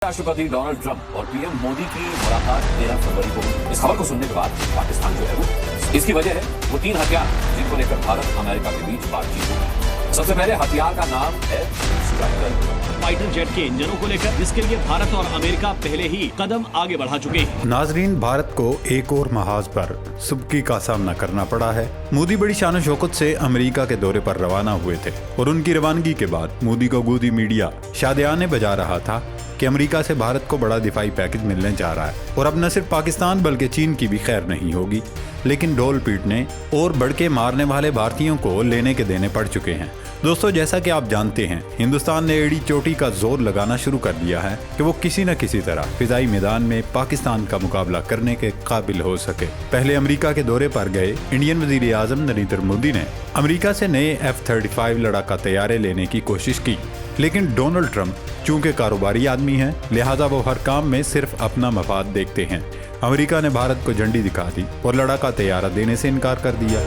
राष्ट्रपति Donald Trump और PM Modi की मुलाकात 13 फरवरी को। इस खबर को सुनने के बाद पाकिस्तान जो है वो इसकी वजह है वो 3 हथियार जिनको लेकर भारत अमेरिका के बीच बातचीत हुई। सबसे पहले हथियार का नाम है फाइटर जेट के इंजनों को लेकर, जिसके लिए भारत और अमेरिका पहले ही कदम आगे बढ़ा चुके हैं। नाजरीन, भारत को एक और महाज पर सुबकी का सामना करना पड़ा है। मोदी बड़ी शान शौकत से अमेरिका के दौरे पर रवाना हुए थे और उनकी रवानगी के बाद मोदी को गोदी मीडिया शादियाने बजा रहा था कि अमेरिका से भारत को बड़ा दिफाई पैकेज मिलने जा रहा है और अब न सिर्फ पाकिस्तान बल्कि चीन की भी खैर नहीं होगी। लेकिन डोल पीटने और बढ़ के मारने वाले भारतीयों को लेने के देने पड़ चुके हैं। दोस्तों, जैसा कि आप जानते हैं, हिंदुस्तान ने एड़ी चोटी का जोर लगाना शुरू कर दिया है कि वो किसी न किसी तरह फिजाई मैदान में पाकिस्तान का मुकाबला करने के काबिल हो सके। पहले अमेरिका के दौरे पर गए इंडियन वजीर आजम नरेंद्र मोदी ने अमेरिका से नए F-35 लड़ाका तैयारे लेने की कोशिश की, लेकिन डोनाल्ड ट्रंप चूंकि कारोबारी आदमी हैं, लिहाजा वो हर काम में सिर्फ अपना मफाद देखते हैं। अमेरिका ने भारत को झंडी दिखा दी और लड़ाका तैयारा देने से इनकार कर दिया।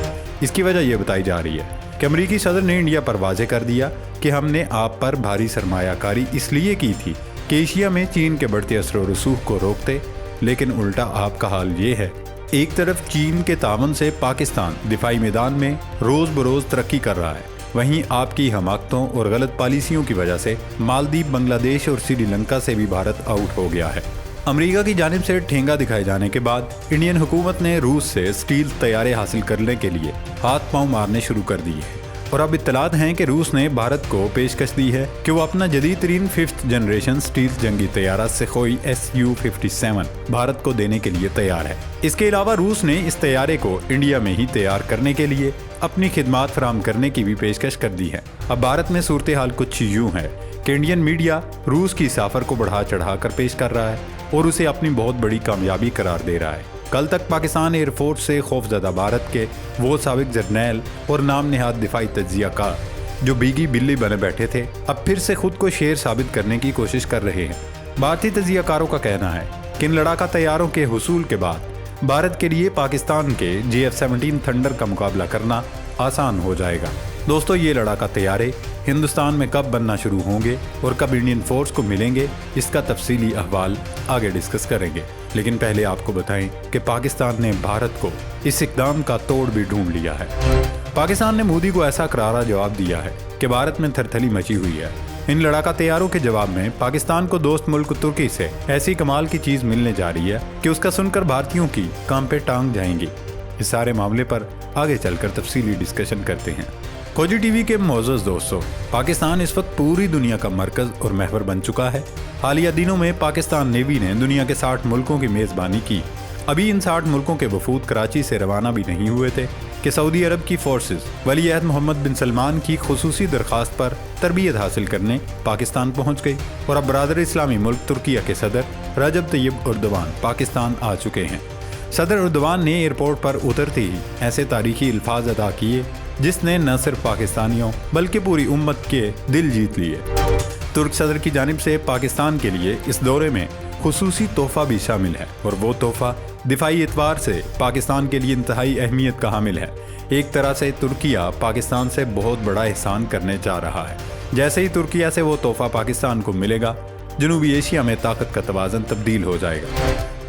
इसकी वजह यह बताई जा रही है कि अमेरिकी सदर ने इंडिया पर वाजे कर दिया कि हमने आप पर भारी सरमायाकारी इसलिए की थी कि एशिया में चीन के बढ़ते असर और रसूख को रोकते, लेकिन उल्टा आपका हाल ये है। एक तरफ चीन के तावन से पाकिस्तान दिफाई मैदान में रोज बरोज तरक्की कर रहा है, वहीं आपकी हमाकतों और गलत पॉलिसियों की वजह से मालदीव, बांग्लादेश और श्रीलंका से भी भारत आउट हो गया है। अमेरिका की जानिब से ठेंगा दिखाए जाने के बाद इंडियन हुकूमत ने रूस से स्टील तैयारे हासिल करने के लिए हाथ पांव मारने शुरू कर दिए हैं और अब इत्तलात हैं कि रूस ने भारत को पेशकश दी है कि वो अपना जदीद तरीन 5th जनरेशन स्टील जंगी तैयारा सुखोई Su-57 भारत को देने के लिए तैयार है। इसके अलावा रूस ने इस तैयारे को इंडिया में ही तैयार करने के लिए अपनी खिदमात फराहम करने की भी पेशकश कर दी है। अब भारत में सूरत हाल कुछ यूं है कि इंडियन मीडिया रूस की सफर को बढ़ा चढ़ा कर पेश कर रहा है और उसे अपनी बहुत बड़ी कामयाबी करार दे रहा है। कल तक पाकिस्तान एयरफोर्स से खौफजदा भारत के वो साबिक जर्नैल और नाम निहाद दिफाई तज्जियाकार जो बीगी बिल्ली बने बैठे थे, अब फिर से खुद को शेर साबित करने की कोशिश कर रहे हैं। भारतीय तज्जियाकारों का कहना है कि इन लड़ाका तैयारों के हुसूल के बाद भारत के लिए पाकिस्तान के F-17 थंडर का मुकाबला करना आसान हो जाएगा। दोस्तों, ये लड़ाका तैयारे हिंदुस्तान में कब बनना शुरू होंगे और कब इंडियन फोर्स को मिलेंगे, इसका तफसीली अहवाल आगे डिस्कस करेंगे। लेकिन पहले आपको बताएं कि पाकिस्तान ने भारत को इस इकदाम का तोड़ भी ढूंढ लिया है। पाकिस्तान ने मोदी को ऐसा करारा जवाब दिया है कि भारत में थरथली मची हुई है। इन लड़ाका तैयारों के जवाब में पाकिस्तान को दोस्त मुल्क तुर्की से ऐसी कमाल की चीज मिलने जा रही है कि उसका सुनकर भारतीयों की काम पे टांग जाएंगी। इस सारे मामले पर आगे चलकर तफसीली डिस्कशन करते हैं। खोजी टीवी के मोअज़्ज़ज़ दोस्तों, पाकिस्तान इस वक्त पूरी दुनिया का मरकज और महवर बन चुका है। हालिया दिनों में पाकिस्तान नेवी ने दुनिया के 60 मुल्कों की मेज़बानी की। अभी इन 60 मुल्कों के वफूद कराची से रवाना भी नहीं हुए थे कि सऊदी अरब की फोर्सेस वली अहद मोहम्मद बिन सलमान की खुसूसी दरख्वास्त पर तरबियत हासिल करने पाकिस्तान पहुँच गई और अब बरादर इस्लामी मुल्क तुर्किया के सदर रजब तैयब एर्दोगान पाकिस्तान आ चुके हैं। सदर एर्दोगान ने एयरपोर्ट पर उतरते ही ऐसे तारीखी अल्फाज अदा किए जिसने न सिर्फ पाकिस्तानियों बल्कि पूरी उम्मत के दिल जीत लिए। तुर्क सदर की जानिब से पाकिस्तान के लिए इस दौरे में खुसूसी तोहफा भी शामिल है और वो तोहफा दिफाई एतबार से पाकिस्तान के लिए इंतहाई अहमियत का हामिल है। एक तरह से तुर्किया पाकिस्तान से बहुत बड़ा एहसान करने जा रहा है। जैसे ही तुर्किया से वो तोहफा पाकिस्तान को मिलेगा, जनूबी एशिया में ताकत का तवाज़न तब्दील हो जाएगा।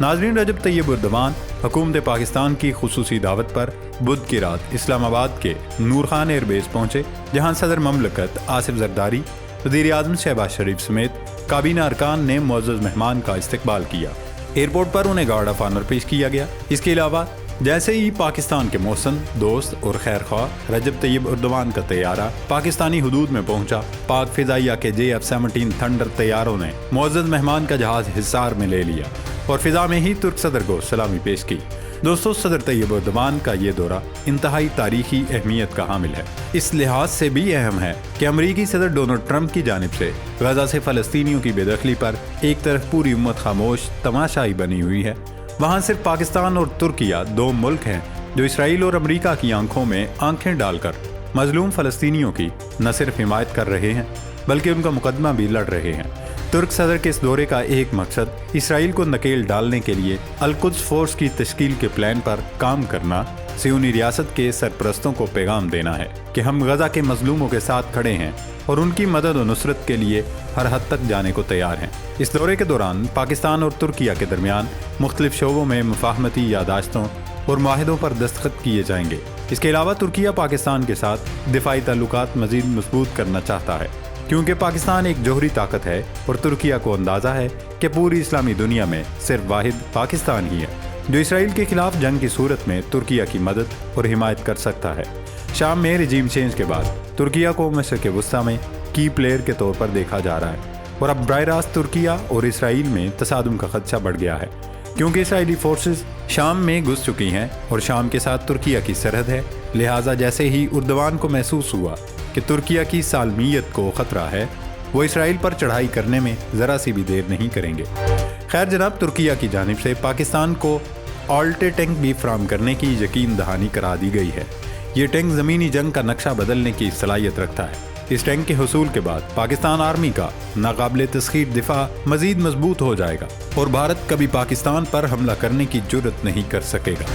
नाज़रीन, रजब तैयब एर्दोगान हुकूमत पाकिस्तान की खुसूसी दावत पर बुध की रात इस्लामाबाद के नूर खान एयरबेस पहुंचे, जहां सदर ममलकत आसिफ जरदारी, वज़ीर आज़म शहबाज शरीफ समेत काबीना अरकान ने मुअज़्ज़ज़ मेहमान का इस्तकबाल किया। एयरपोर्ट पर उन्हें गार्ड ऑफ ऑनर पेश किया गया। इसके अलावा जैसे ही पाकिस्तान के मौसम दोस्त और खैर ख्वाह रजब तैयब एर्दोगान का तैयारा पाकिस्तानी हुदूद में पहुंचा, पाक फिजाइया के F-17 थंडर तैयारों ने मुअज़्ज़ज़ मेहमान का जहाज हिसार में ले लिया और फिजा में ही तुर्क सदर को सलामी पेश की। दोस्तों, सदर तैयब एर्दोगान का ये दौरा इंतहाई तारीखी अहमियत का हामिल है। इस लिहाज से भी अहम है कि अमरीकी सदर डोनाल्ड ट्रंप की जानिब से गजा से फ़लस्तीनियों की बेदखली पर एक तरफ पूरी उम्मत खामोश तमाशाई बनी हुई है, वहाँ सिर्फ पाकिस्तान और तुर्किया 2 मुल्क हैं जो इसराइल और अमरीका की आंखों में आंखें डालकर मजलूम फ़लस्तीनियों की न सिर्फ हिमायत कर रहे हैं बल्कि उनका मुकदमा भी लड़ रहे हैं। तुर्क सदर के इस दौरे का एक मकसद इसराइल को नकेल डालने के लिए अल-कुद्स फोर्स की तश्कील के प्लान पर काम करना सियोनी रियासत के सरपरस्तों को पैगाम देना है कि हम गजा के मजलूमों के साथ खड़े हैं और उनकी मदद और नुसरत के लिए हर हद तक जाने को तैयार हैं। इस दौरे के दौरान पाकिस्तान और तुर्किया के दरमियान मुख्तलिफ शोबों में मुफाहमती यादाश्तों और माहिदों पर दस्तखत किए जाएंगे। इसके अलावा तुर्किया पाकिस्तान के साथ दिफाई ताल्लुकात मजीद मजबूत करना चाहता है, क्योंकि पाकिस्तान एक जौहरी ताकत है और तुर्किया को अंदाज़ा है कि पूरी इस्लामी दुनिया में सिर्फ वाहिद पाकिस्तान ही है जो इसराइल के खिलाफ जंग की सूरत में तुर्किया की मदद और हिमायत कर सकता है। शाम में रिजीम चेंज के बाद तुर्किया को मशरिक़ वस्ता में की प्लेयर के तौर पर देखा जा रहा है और अब बराह रास्त तुर्किया और इसराइल में तसादुम का खदशा बढ़ गया है, क्योंकि इसराइली फोर्सेस शाम में घुस चुकी हैं और शाम के साथ तुर्किया की सरहद है। लिहाजा जैसे ही उर्दवान को महसूस हुआ कि तुर्किया की सालमियत को ख़तरा है, वो इसराइल पर चढ़ाई करने में ज़रा सी भी देर नहीं करेंगे। खैर जनाब, तुर्किया की जानिब से पाकिस्तान को ऑल्टे टैंक भी फराहम करने की यकीन दहानी करा दी गई है। ये टैंक ज़मीनी जंग का नक्शा बदलने की सलाहियत रखता है। इस टैंक के हुसूल के बाद पाकिस्तान आर्मी का नाकाबिले तस्खीर दिफा मजीद मजबूत हो जाएगा और भारत कभी पाकिस्तान पर हमला करने की जुर्रत नहीं कर सकेगा,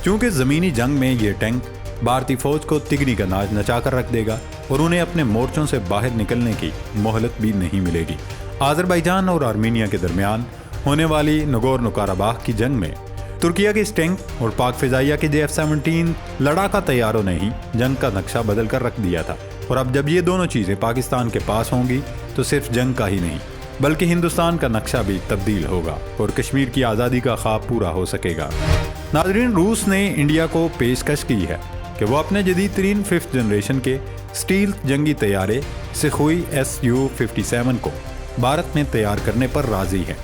क्योंकि ज़मीनी जंग में ये टैंक भारतीय फौज को तिगनी का नाच नचा कर रख देगा और उन्हें अपने मोर्चों से बाहर निकलने की मोहलत भी नहीं मिलेगी। आज़रबाईजान और आर्मीनिया के दरमियान होने वाली नगोर्नो काराबाख की जंग में तुर्किया के इस टैंक और पाक फिजाइया के JF-17 लड़ाका तैयारों ने ही जंग का नक्शा बदल कर रख दिया था। और अब जब ये दोनों चीज़ें पाकिस्तान के पास होंगी तो सिर्फ जंग का ही नहीं बल्कि हिंदुस्तान का नक्शा भी तब्दील होगा और कश्मीर की आज़ादी का ख्वाब पूरा हो सकेगा। नाज़रीन, रूस ने इंडिया को पेशकश की है कि वो अपने जदीद तरीन 5th जनरेशन के स्टील जंगी तैयारे सुखोई Su-57 को भारत में तैयार करने पर राज़ी है।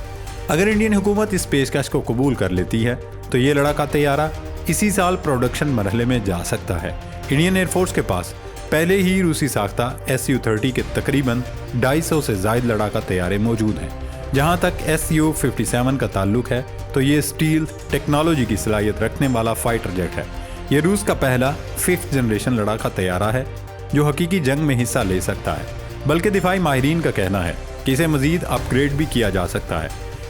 अगर इंडियन हुकूमत इस पेशकश को कबूल कर लेती है तो ये लड़ाका तैयारा इसी साल प्रोडक्शन मरहले में जा सकता है। इंडियन एयरफोर्स के पास पहले ही रूसी साख्ता Su-30 के तकरीबन 250 से ज़ायद लड़ाका तैयारे मौजूद हैं। जहाँ तक Su-57 का ताल्लुक है तो ये स्टील टेक्नोलॉजी की सलाहियत रखने वाला फाइटर जेट है। ये रूस का पहला 5th जनरेशन लड़ाका तैयारा है जो हकीकी जंग में हिस्सा ले सकता है, बल्कि दिफाई माहिरीन का कहना है कि इसे मज़ीद अपग्रेड भी किया जा सकता है।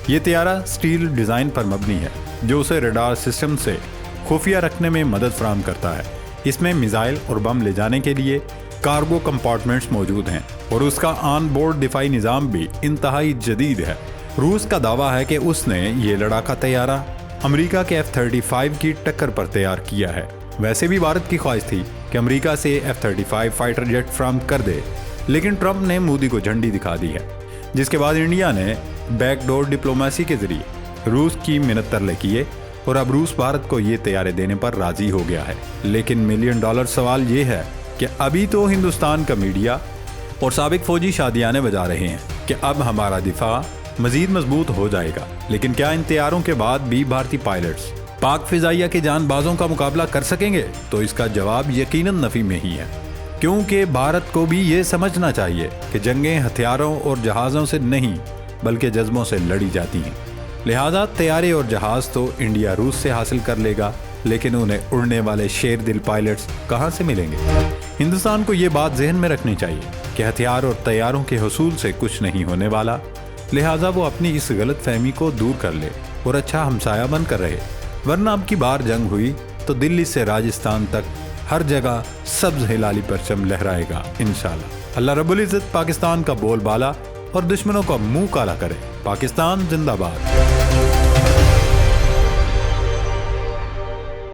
ये तैयारा स्टील डिज़ाइन पर मबनी है जो उसे रडार सिस्टम से खुफिया रखने में मदद फराहम करता है। इसमें मिसाइल और बम ले जाने के लिए कार्गो कंपार्टमेंट्स मौजूद हैं और उसका ऑन बोर्ड दिफाई निज़ाम भी इंतहाई जदीद है। रूस का दावा है कि उसने ये लड़ाका तैयारा अमेरिका के F-35 की टक्कर पर तैयार किया है। वैसे भी भारत की ख्वाहिश थी कि अमेरिका से F-35 फाइटर जेट फ्राहम कर दे, लेकिन ट्रंप ने मोदी को झंडी दिखा दी है, जिसके बाद इंडिया ने बैकडोर डिप्लोमेसी के जरिए रूस की मिन्नत तरले किए और अब रूस भारत को ये तैयारे देने पर राजी हो गया है। लेकिन मिलियन डॉलर सवाल ये है कि अभी तो हिंदुस्तान का मीडिया और साबिक फौजी शादियाने बजा रहे हैं कि अब हमारा दिफा मजीद मजबूत हो जाएगा, लेकिन क्या इन तैयारों के बाद भी भारतीय पायलट्स पाक फिजाइया के जानबाजों का मुकाबला कर सकेंगे? तो इसका जवाब यकीनन नफी में ही है, क्योंकि भारत को भी ये समझना चाहिए कि जंगें हथियारों और जहाज़ों से नहीं बल्कि जज्बों से लड़ी जाती हैं। लिहाजा तैयारे और जहाज़ तो इंडिया रूस से हासिल कर लेगा, लेकिन उन्हें उड़ने वाले शेर दिल पायलट्स कहाँ से मिलेंगे? हिंदुस्तान को ये बात जहन में रखनी चाहिए कि हथियार और तैयारों के हुसूल से कुछ नहीं होने वाला, लिहाजा वो अपनी इस गलत फहमी को दूर कर ले और अच्छा हमसाया बन कर रहे, वरना अब की बार जंग हुई तो दिल्ली से राजस्थान तक हर जगह सब्ज हिलाली परचम लहराएगा इंशाल्लाह। अल्लाह रब्बुल इज़्ज़त पाकिस्तान का बोलबाला और दुश्मनों का मुंह काला करे। पाकिस्तान जिंदाबाद।